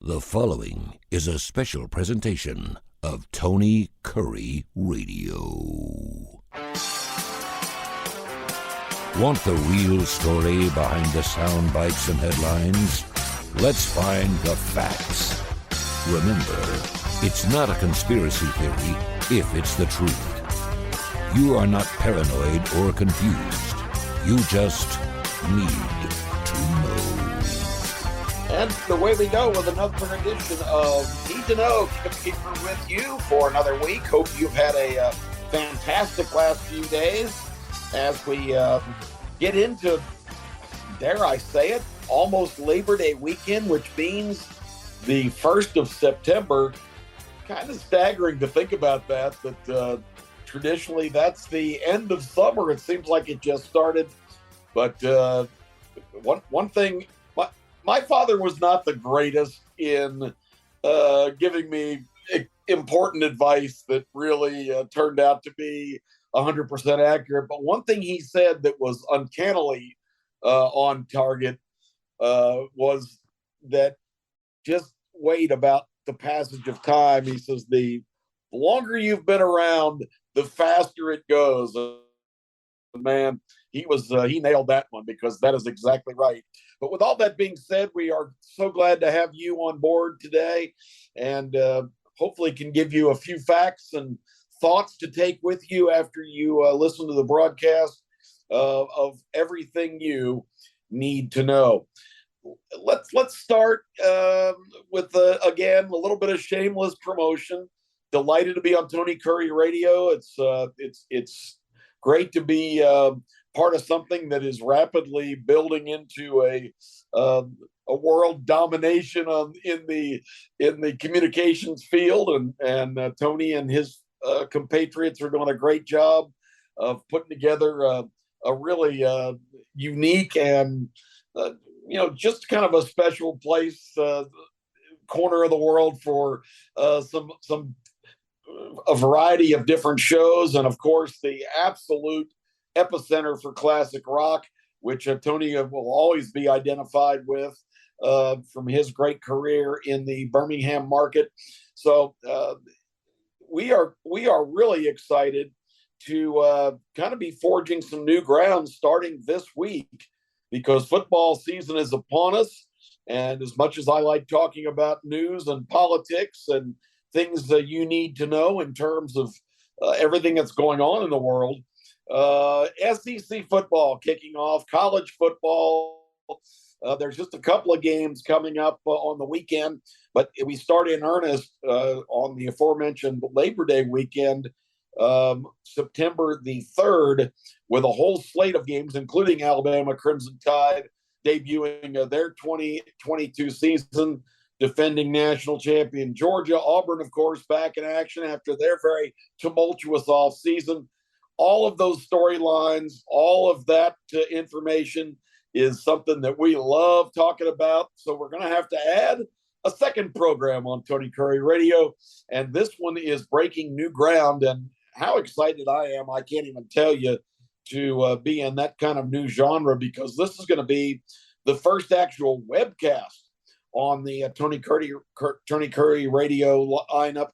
The following is a special presentation of Tony Kurre Radio. Want the real story behind the sound bites and headlines? Let's find the facts. Remember, it's not a conspiracy theory if it's the truth. You are not paranoid or confused. You just need to know. And away we go with another edition of Need to Know. Keefer with you for another week. Hope you've had a fantastic last few days as we get into, dare I say it, almost Labor Day weekend, which means the 1st of September. Kind of staggering to think about that, but traditionally that's the end of summer. It seems like it just started. But one thing, my father was not the greatest in giving me important advice that really turned out to be 100% accurate. But one thing he said that was uncannily on target was that just wait about the passage of time. He says the longer you've been around, the faster it goes. Man, he nailed that one, because that is exactly right. But with all that being said, we are so glad to have you on board today, and hopefully can give you a few facts and thoughts to take with you after you listen to the broadcast of everything you need to know. Let's start with again a little bit of shameless promotion. Delighted to be on Tony Kurre Radio. It's great to be part of something that is rapidly building into a world domination in the communications field, and Tony and his compatriots are doing a great job of putting together a really unique and just kind of a special place, corner of the world for a variety of different shows, and of course the absolute epicenter for classic rock, which Tony will always be identified with from his great career in the Birmingham market. So we are really excited to kind of be forging some new ground starting this week, because football season is upon us. And as much as I like talking about news and politics and things that you need to know in terms of everything that's going on in the world, SEC football kicking off, college football. There's just a couple of games coming up on the weekend, but we start in earnest on the aforementioned Labor Day weekend, September the 3rd, with a whole slate of games, including Alabama Crimson Tide debuting their 2022 season, defending national champion Georgia. Auburn, of course, back in action after their very tumultuous offseason. All of those storylines, all of that information is something that we love talking about. So we're going to have to add a second program on Tony Kurre Radio. And this one is breaking new ground. And how excited I am, I can't even tell you, to be in that kind of new genre, because this is going to be the first actual webcast on the Tony Kurre Radio lineup.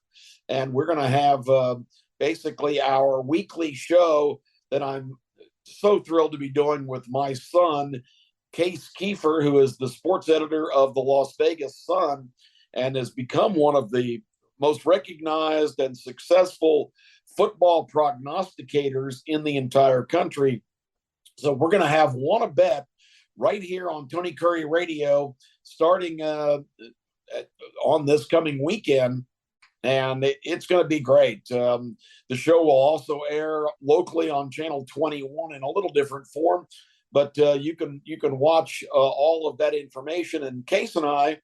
And we're going to have basically our weekly show that I'm so thrilled to be doing with my son, Keefer, who is the sports editor of the Las Vegas Sun and has become one of the most recognized and successful football prognosticators in the entire country. So we're going to have Wanna Bet right here on Tony Kurre Radio starting on this coming weekend. And it's going to be great. The show will also air locally on Channel 21 in a little different form, but you can watch all of that information. And Case and I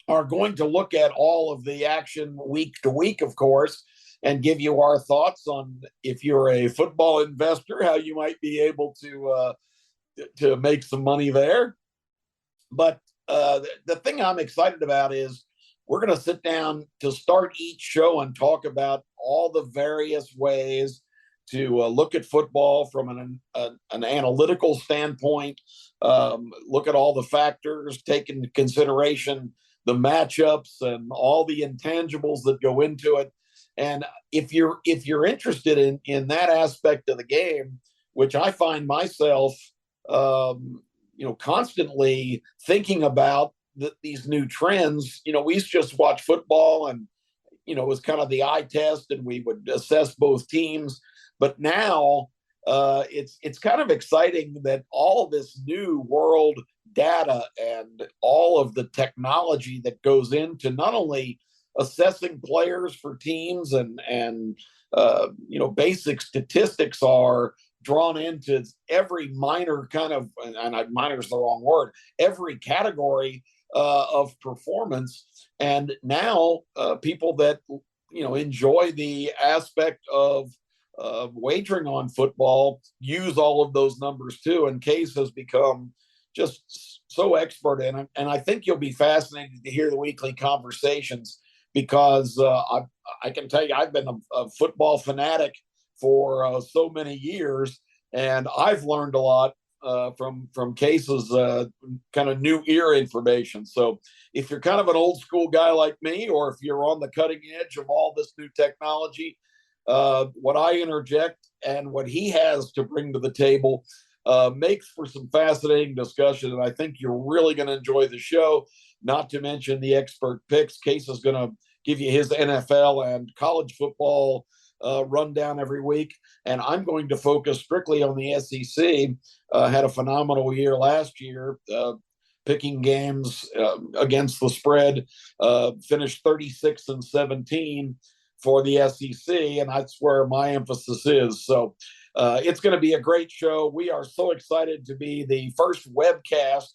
are going to look at all of the action week to week, of course, and give you our thoughts on, if you're a football investor, how you might be able to make some money there. But the thing I'm excited about is we're going to sit down to start each show and talk about all the various ways to look at football from an analytical standpoint, look at all the factors, take into consideration the matchups and all the intangibles that go into it. And if you're interested in that aspect of the game, which I find myself, constantly thinking about these new trends. We used to just watch football, and it was kind of the eye test, and we would assess both teams. But now it's kind of exciting that all of this new world data and all of the technology that goes into not only assessing players for teams and basic statistics are drawn into every minor kind of, and minor is the wrong word, every category of performance. And now people that enjoy the aspect of wagering on football use all of those numbers too. And Case has become just so expert in it. And I think you'll be fascinated to hear the weekly conversations, because I can tell you I've been a football fanatic for so many years, and I've learned a lot from Case's kind of new era information. So if you're kind of an old school guy like me, or if you're on the cutting edge of all this new technology, what I interject and what he has to bring to the table makes for some fascinating discussion. And I think you're really going to enjoy the show, not to mention the expert picks. Case is going to give you his NFL and college football rundown every week. And I'm going to focus strictly on the SEC. Had a phenomenal year last year, picking games against the spread, finished 36-17 for the SEC. And that's where my emphasis is. So it's going to be a great show. We are so excited to be the first webcast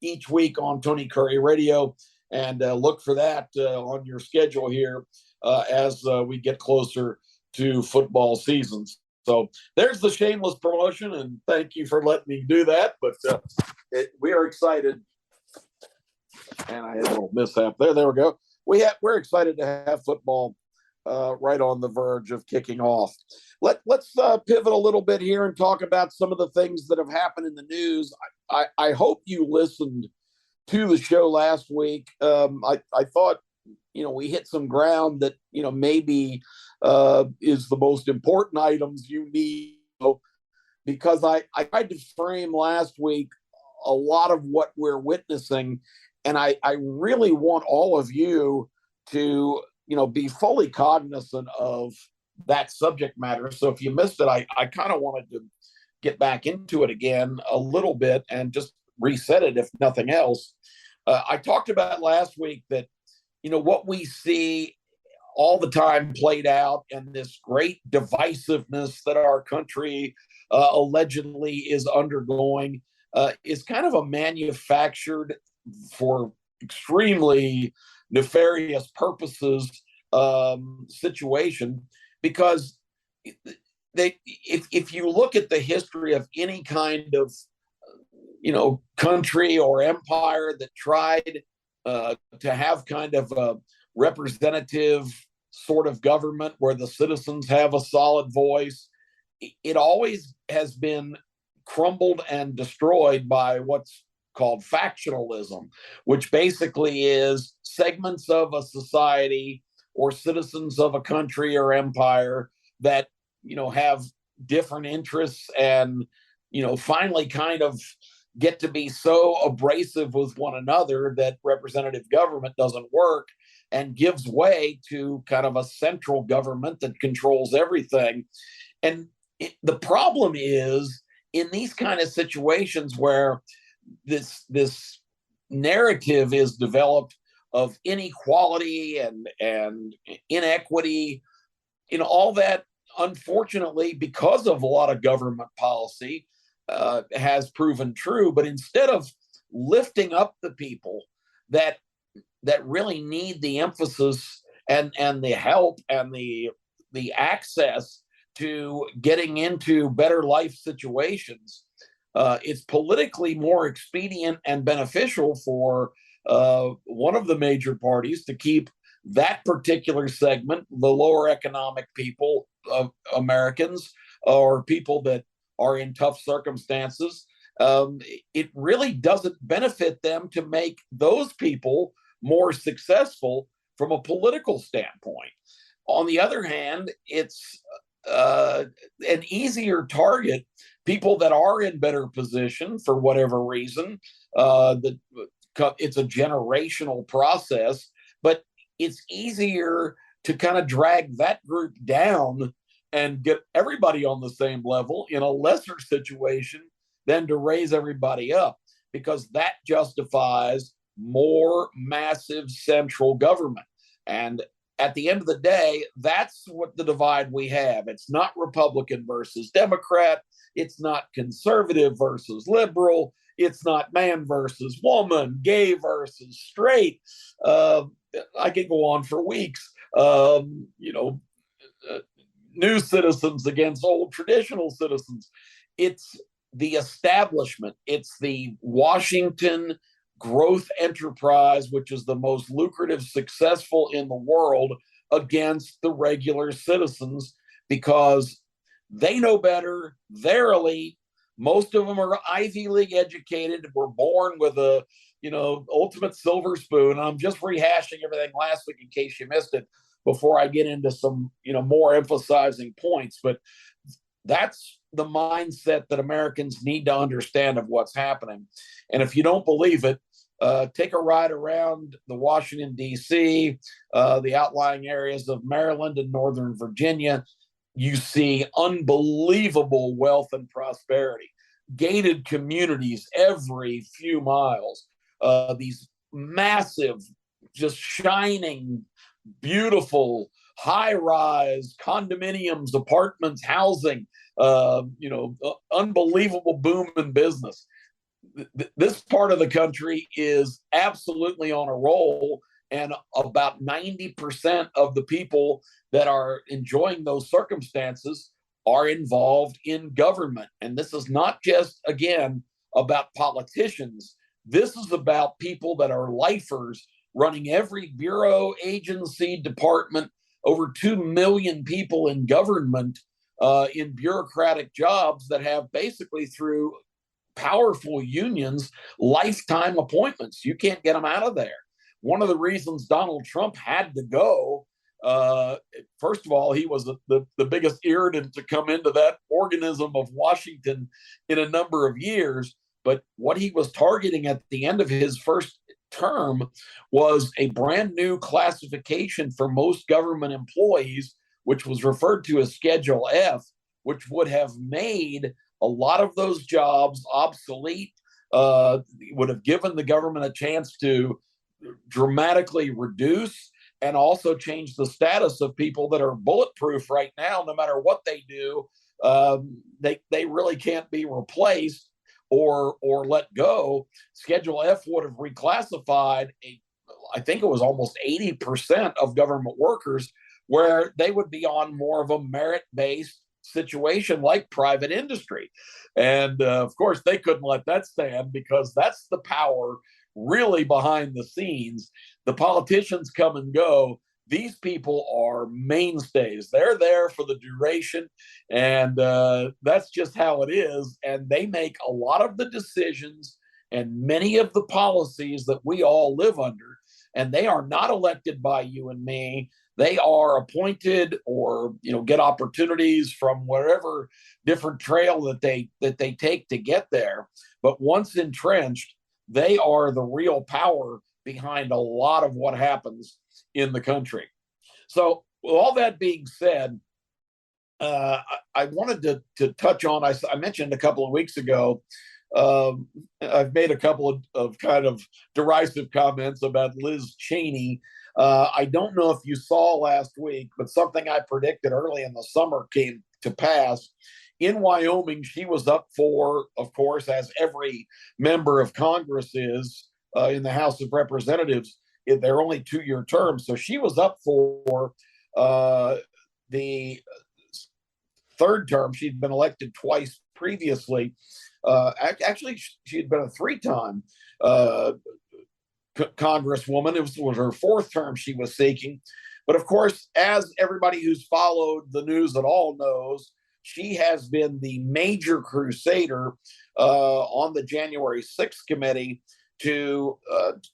each week on Tony Kurre Radio. And look for that on your schedule here as we get closer to football seasons. So there's the shameless promotion, and thank you for letting me do that. But we are excited. And I had a little mishap there. There we go. We're excited to have football right on the verge of kicking off. Let's pivot a little bit here and talk about some of the things that have happened in the news. I hope you listened to the show last week. I thought, we hit some ground that, maybe is the most important items you need, because I tried to frame last week a lot of what we're witnessing. And I really want all of you to, be fully cognizant of that subject matter. So if you missed it, I kind of wanted to get back into it again a little bit and just reset it, if nothing else. I talked about last week that, what we see all the time played out, and this great divisiveness that our country allegedly is undergoing is kind of a manufactured, for extremely nefarious purposes, situation. Because if you look at the history of any kind of country or empire that tried to have kind of a representative sort of government where the citizens have a solid voice, it always has been crumbled and destroyed by what's called factionalism, which basically is segments of a society or citizens of a country or empire that have different interests and finally kind of get to be so abrasive with one another that representative government doesn't work and gives way to kind of a central government that controls everything. And the problem is, in these kind of situations where this narrative is developed of inequality and inequity, all that, unfortunately, because of a lot of government policy, has proven true. But instead of lifting up the people that really need the emphasis and the help and the access to getting into better life situations, it's politically more expedient and beneficial for one of the major parties to keep that particular segment, the lower economic people of Americans or people that are in tough circumstances. It really doesn't benefit them to make those people more successful from a political standpoint. On the other hand, it's an easier target. People that are in better position for whatever reason, it's a generational process, but it's easier to kind of drag that group down and get everybody on the same level in a lesser situation than to raise everybody up, because that justifies more massive central government. And at the end of the day, that's what the divide we have. It's not Republican versus Democrat. It's not conservative versus liberal. It's not man versus woman, gay versus straight. I could go on for weeks. New citizens against old traditional citizens. It's the establishment. It's the Washington growth enterprise, which is the most lucrative, successful in the world, against the regular citizens, because they know better. They're elite. Most of them are Ivy League educated, were born with a, ultimate silver spoon. I'm just rehashing everything last week in case you missed it before I get into some, more emphasizing points. But that's the mindset that Americans need to understand of what's happening. And if you don't believe it, take a ride around the Washington, D.C., the outlying areas of Maryland and Northern Virginia. You see unbelievable wealth and prosperity, gated communities every few miles, these massive, just shining, beautiful, high-rise condominiums, apartments, housing, unbelievable boom in business. This part of the country is absolutely on a roll, and about 90% of the people that are enjoying those circumstances are involved in government. And this is not just, again, about politicians. This is about people that are lifers running every bureau, agency, department, over 2 million people in government, in bureaucratic jobs that have basically, through powerful unions, lifetime appointments. You can't get them out of there. One of the reasons Donald Trump had to go, first of all, he was the biggest irritant to come into that organism of Washington in a number of years. But what he was targeting at the end of his first term was a brand new classification for most government employees, which was referred to as Schedule F, which would have made a lot of those jobs obsolete, would have given the government a chance to dramatically reduce and also change the status of people that are bulletproof right now. No matter what they do, they really can't be replaced or let go. Schedule F would have reclassified, I think it was almost 80% of government workers, where they would be on more of a merit-based situation like private industry. And of course, they couldn't let that stand, because that's the power really behind the scenes. The politicians come and go. These people are mainstays. They're there for the duration, and that's just how it is. And they make a lot of the decisions and many of the policies that we all live under. And they are not elected by you and me. They are appointed or get opportunities from whatever different trail that they take to get there. But once entrenched, they are the real power behind a lot of what happens in the country. So with all that being said, I wanted to touch on, I mentioned a couple of weeks ago, I've made a couple of kind of derisive comments about Liz Cheney. I don't know if you saw last week, but something I predicted early in the summer came to pass. In Wyoming, she was up for, of course, as every member of Congress is in the House of Representatives, they're only 2-year terms. So she was up for the third term. She'd been elected twice previously. Actually, she had been a 3-time congresswoman. It was her 4th term she was seeking. But of course, as everybody who's followed the news at all knows, she has been the major crusader on the January 6th committee to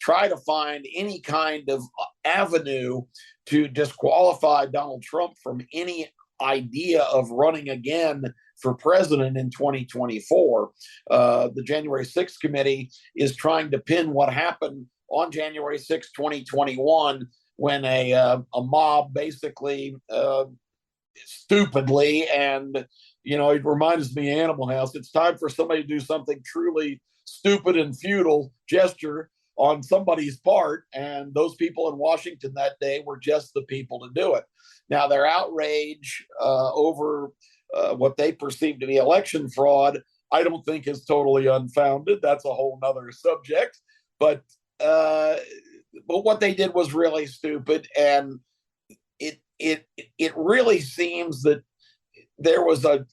try to find any kind of avenue to disqualify Donald Trump from any idea of running again for president in 2024. The January 6th committee is trying to pin what happened on January 6, 2021, when a mob basically stupidly, and it reminds me of Animal House. It's time for somebody to do something truly stupid and futile gesture on somebody's part, and those people in Washington that day were just the people to do it. Now, their outrage over what they perceive to be election fraud, I don't think is totally unfounded. That's a whole nother subject. But what they did was really stupid, and it really seems that there was a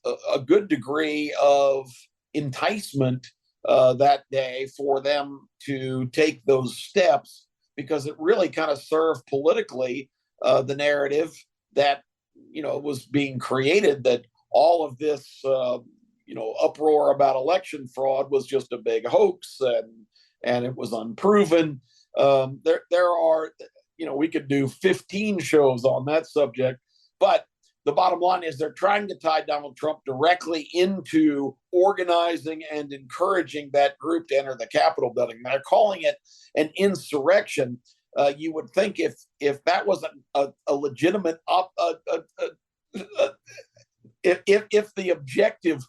good degree of enticement that day for them to take those steps, because it really kind of served politically the narrative that was being created, that all of this uproar about election fraud was just a big hoax, and it was unproven. There are, we could do 15 shows on that subject, but the bottom line is they're trying to tie Donald Trump directly into organizing and encouraging that group to enter the Capitol building. They're calling it an insurrection. You would think if that was a legitimate, if the objective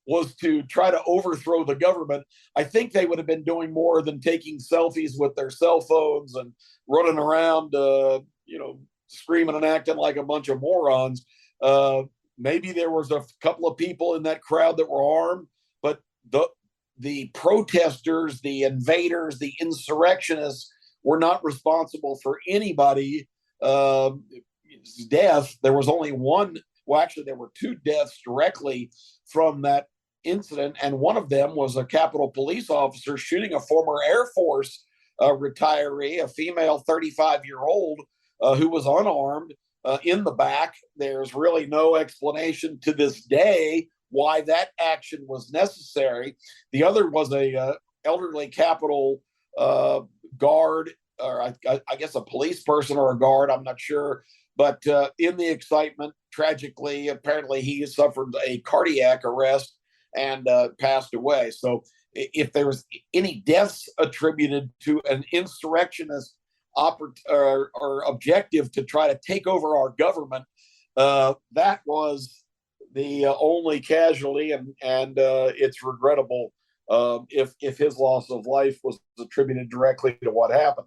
was to try to overthrow the government, I think they would have been doing more than taking selfies with their cell phones and running around, screaming and acting like a bunch of morons. Maybe there was a couple of people in that crowd that were armed, but the protesters, the invaders, the insurrectionists were not responsible for anybody's death. There was only one. Well, actually, there were two deaths directly from that incident, and one of them was a Capitol police officer shooting a former Air Force retiree, a female 35-year-old who was unarmed in the back. There's really no explanation to this day why that action was necessary. The other was a elderly Capitol guard, or I guess a police person or a guard, I'm not sure. But in the excitement, tragically, apparently he suffered a cardiac arrest and passed away. So if there was any deaths attributed to an insurrectionist or objective to try to take over our government, that was the only casualty, and it's regrettable if his loss of life was attributed directly to what happened.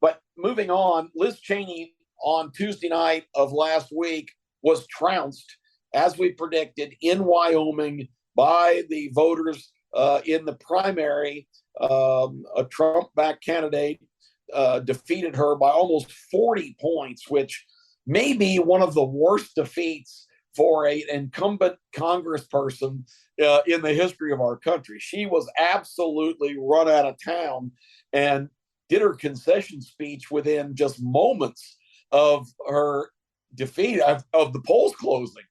But moving on, Liz Cheney on Tuesday night of last week was trounced, as we predicted, in Wyoming by the voters in the primary. A Trump-backed candidate defeated her by almost 40 points, which may be one of the worst defeats for an incumbent congressperson in the history of our country. She was absolutely run out of town and did her concession speech within just moments of her defeat, of the polls closing,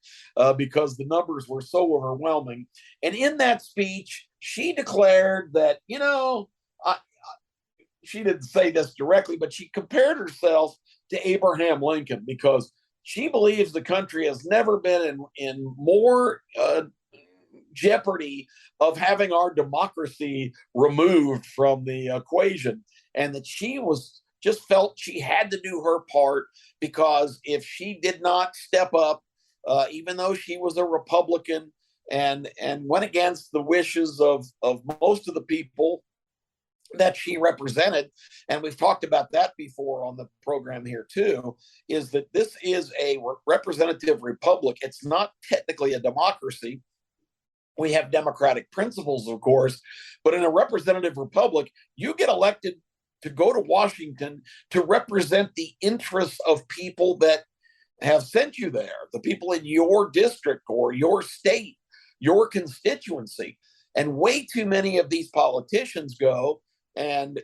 because the numbers were so overwhelming. And in that speech, she declared that, she didn't say this directly, but she compared herself to Abraham Lincoln, because she believes the country has never been in more jeopardy of having our democracy removed from the equation, and that she just felt she had to do her part, because if she did not step up, even though she was a Republican and went against the wishes of most of the people that she represented, and we've talked about that before on the program here too, is that this is a representative republic. It's not technically a democracy. We have democratic principles, of course, but in a representative republic, you get elected to go to Washington to represent the interests of people that have sent you there, the people in your district or your state, your constituency. And way too many of these politicians go and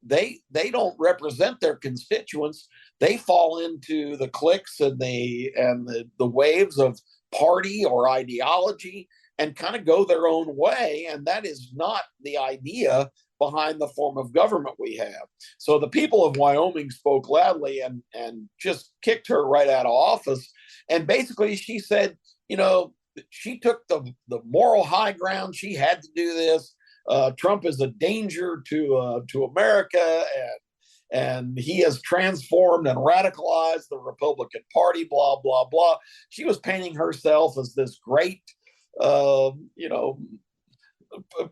they don't represent their constituents. They fall into the cliques and the waves of party or ideology and kind of go their own way. And that is not the idea behind the form of government we have. So the people of Wyoming spoke loudly and just kicked her right out of office. And basically she said, she took the moral high ground. She had to do this. Trump is a danger to America, and he has transformed and radicalized the Republican Party, blah, blah, blah. She was painting herself as this great,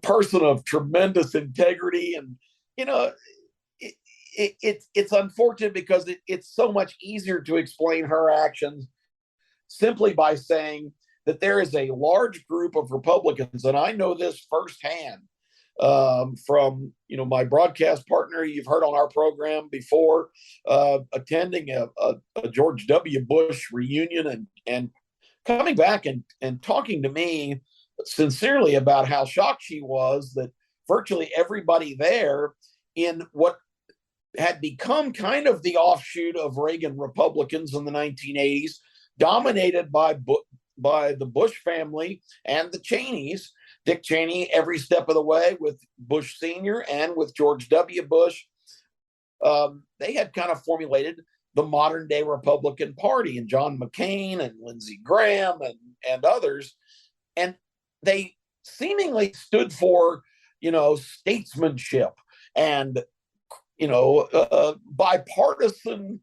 person of tremendous integrity. And, it's unfortunate because it's so much easier to explain her actions simply by saying that there is a large group of Republicans, and I know this firsthand, from my broadcast partner you've heard on our program before, attending a George W. Bush reunion and coming back and talking to me sincerely about how shocked she was that virtually everybody there in what had become kind of the offshoot of Reagan Republicans in the 1980s, dominated by the Bush family and the Cheneys, Dick Cheney every step of the way with Bush Sr. and with George W. Bush. They had kind of formulated the modern day Republican Party, and John McCain and Lindsey Graham and others. And they seemingly stood for, statesmanship and, bipartisan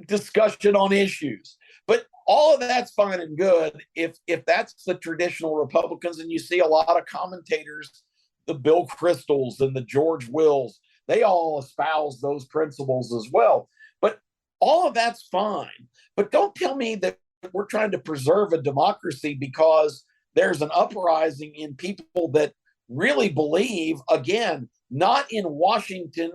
discussion on issues. But all of that's fine and good if that's the traditional Republicans, and you see a lot of commentators, the Bill Kristols and the George Wills, they all espouse those principles as well. But all of that's fine. But don't tell me that we're trying to preserve a democracy because there's an uprising in people that really believe, again, not in Washington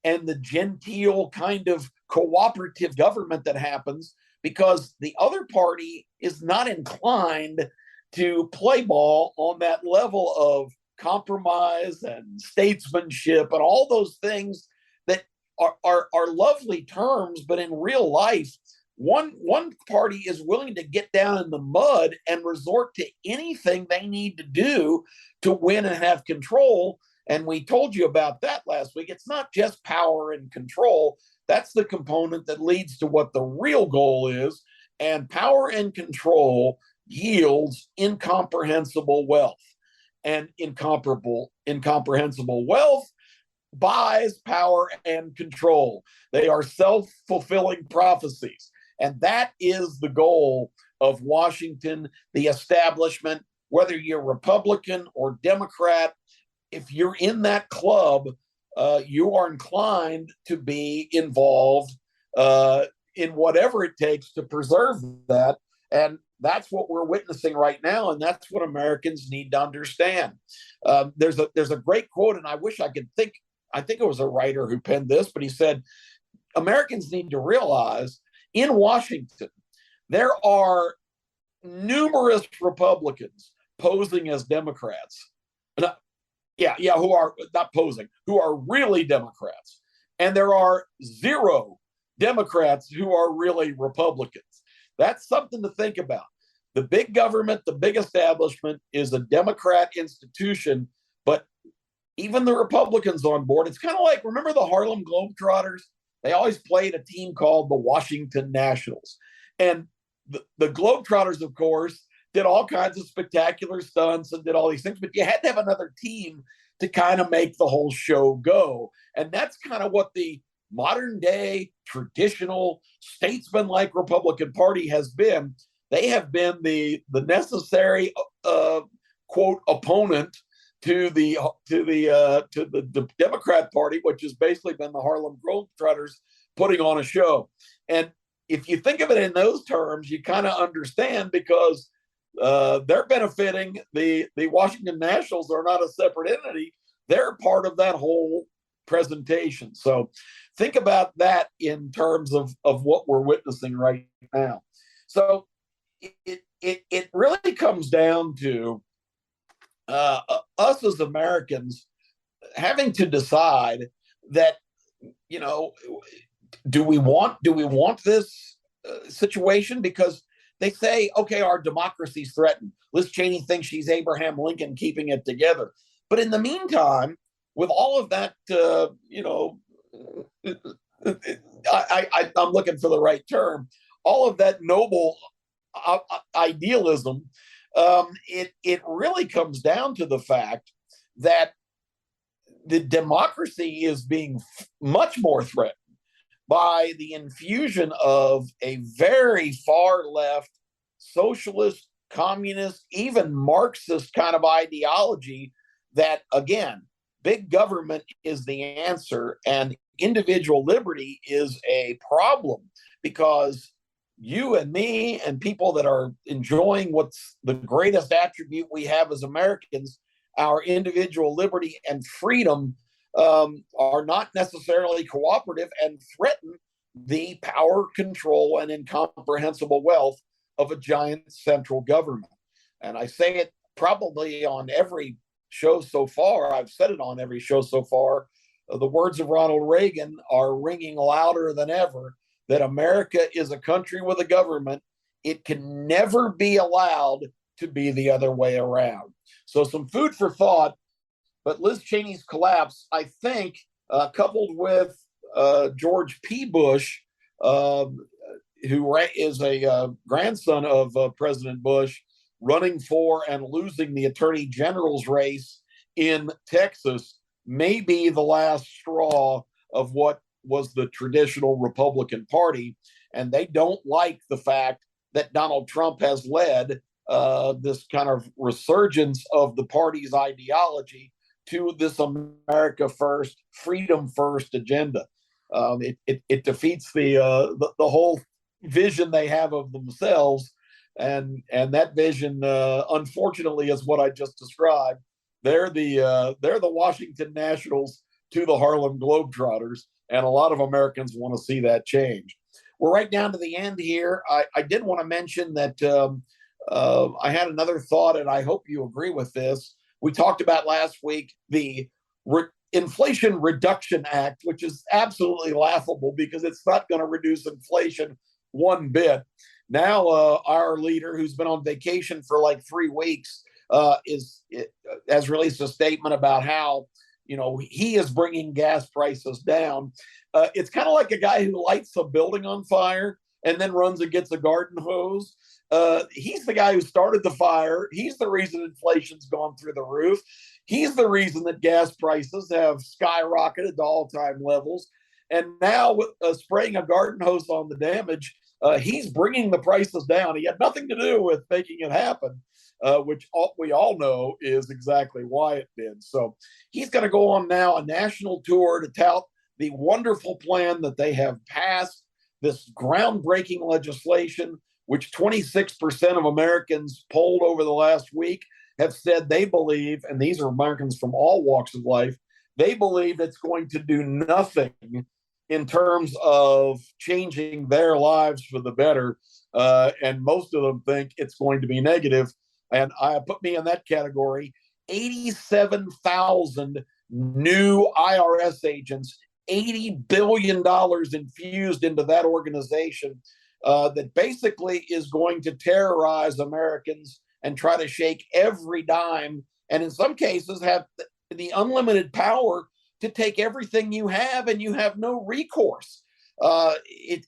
and the genteel kind of cooperative government that happens, because the other party is not inclined to play ball on that level of compromise and statesmanship and all those things that are lovely terms, but in real life, one party is willing to get down in the mud and resort to anything they need to do to win and have control. And we told you about that last week. It's not just power and control. That's the component that leads to what the real goal is. And power and control yields incomprehensible wealth. And incomprehensible wealth buys power and control. They are self-fulfilling prophecies. And that is the goal of Washington, the establishment, whether you're Republican or Democrat. If you're in that club, you are inclined to be involved in whatever it takes to preserve that. And that's what we're witnessing right now. And that's what Americans need to understand. There's a great quote, and I wish I could think it was a writer who penned this, but he said, Americans need to realize in Washington, there are numerous Republicans posing as Democrats. Who are not posing, who are really Democrats. And there are zero Democrats who are really Republicans. That's something to think about. The big government, the big establishment is a Democrat institution, but even the Republicans on board. It's kind of like, remember the Harlem Globetrotters? They always played a team called the Washington Nationals. And the Globetrotters, of course, did all kinds of spectacular stunts and did all these things, but you had to have another team to kind of make the whole show go. And that's kind of what the modern day traditional statesman-like Republican Party has been. They have been the necessary quote opponent to the Democrat Party, which has basically been the Harlem Globetrotters putting on a show. And if you think of it in those terms, you kind of understand, because they're benefiting. The Washington Nationals are not a separate entity. They're part of that whole presentation. So think about that in terms of what we're witnessing right now. So it really comes down to us as Americans having to decide that, do we want this situation? Because they say, okay, our democracy's threatened. Liz Cheney thinks she's Abraham Lincoln keeping it together. But in the meantime, with all of that, I'm looking for the right term, all of that noble idealism, it really comes down to the fact that the democracy is being much more threatened by the infusion of a very far left, socialist, communist, even Marxist kind of ideology that, again, big government is the answer and individual liberty is a problem, because you and me and people that are enjoying what's the greatest attribute we have as Americans, our individual liberty and freedom, are not necessarily cooperative and threaten the power, control, and incomprehensible wealth of a giant central government. And I say it probably on every show so far. I've said it on every show so far. The words of Ronald Reagan are ringing louder than ever, that America is a country with a government. It can never be allowed to be the other way around. So some food for thought. But Liz Cheney's collapse, I think, coupled with George P. Bush, who is a grandson of President Bush, running for and losing the attorney general's race in Texas, may be the last straw of what was the traditional Republican Party. And they don't like the fact that Donald Trump has led this kind of resurgence of the party's ideology to this America first, freedom first agenda. It defeats the whole vision they have of themselves, and that vision, unfortunately, is what I just described. They're the Washington Nationals to the Harlem Globetrotters, and a lot of Americans want to see that change. We're right down to the end here. I did want to mention that I had another thought, and I hope you agree with this. We talked about last week the Inflation Reduction Act, which is absolutely laughable because it's not going to reduce inflation one bit. Now, our leader, who's been on vacation for like 3 weeks, has released a statement about how, he is bringing gas prices down. It's kind of like a guy who lights a building on fire and then runs and gets a garden hose. He's the guy who started the fire. He's the reason inflation's gone through the roof. He's the reason that gas prices have skyrocketed to all-time levels. And now with spraying a garden hose on the damage, he's bringing the prices down. He had nothing to do with making it happen, which we all know is exactly why it did. So he's going to go on now a national tour to tout the wonderful plan that they have passed, this groundbreaking legislation, which 26% of Americans polled over the last week have said they believe, and these are Americans from all walks of life, they believe it's going to do nothing in terms of changing their lives for the better. And most of them think it's going to be negative. And I put me in that category. 87,000 new IRS agents, $80 billion infused into that organization that basically is going to terrorize Americans and try to shake every dime, and in some cases have the unlimited power to take everything you have, and you have no recourse. If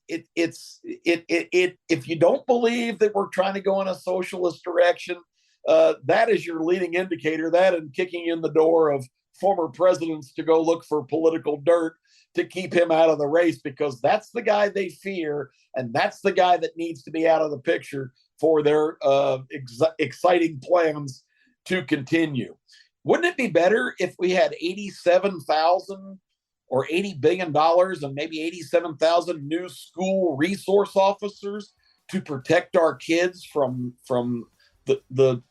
you don't believe that we're trying to go in a socialist direction, that is your leading indicator. That and kicking in the door of former presidents to go look for political dirt to keep him out of the race, because that's the guy they fear, and that's the guy that needs to be out of the picture for their exciting plans to continue. Wouldn't it be better if we had 87,000 or $80 billion and maybe 87,000 new school resource officers to protect our kids from the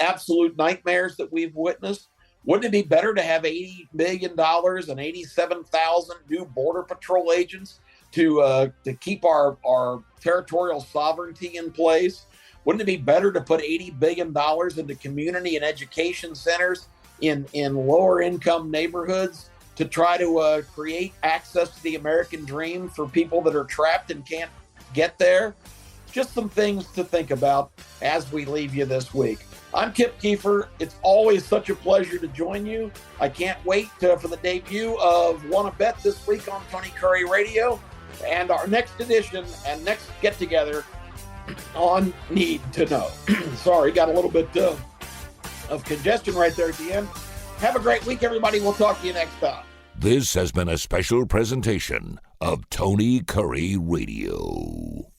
absolute nightmares that we've witnessed? Wouldn't it be better to have $80 million and 87,000 new Border Patrol agents to keep our territorial sovereignty in place? Wouldn't it be better to put $80 billion into community and education centers in lower income neighborhoods to try to create access to the American dream for people that are trapped and can't get there? Just some things to think about as we leave you this week. I'm Kip Keefer. It's always such a pleasure to join you. I can't wait for the debut of Wanna Bet this week on Tony Kurre Radio, and our next edition and next get-together on Need to Know. Sorry, got a little bit of congestion right there at the end. Have a great week, everybody. We'll talk to you next time. This has been a special presentation of Tony Kurre Radio.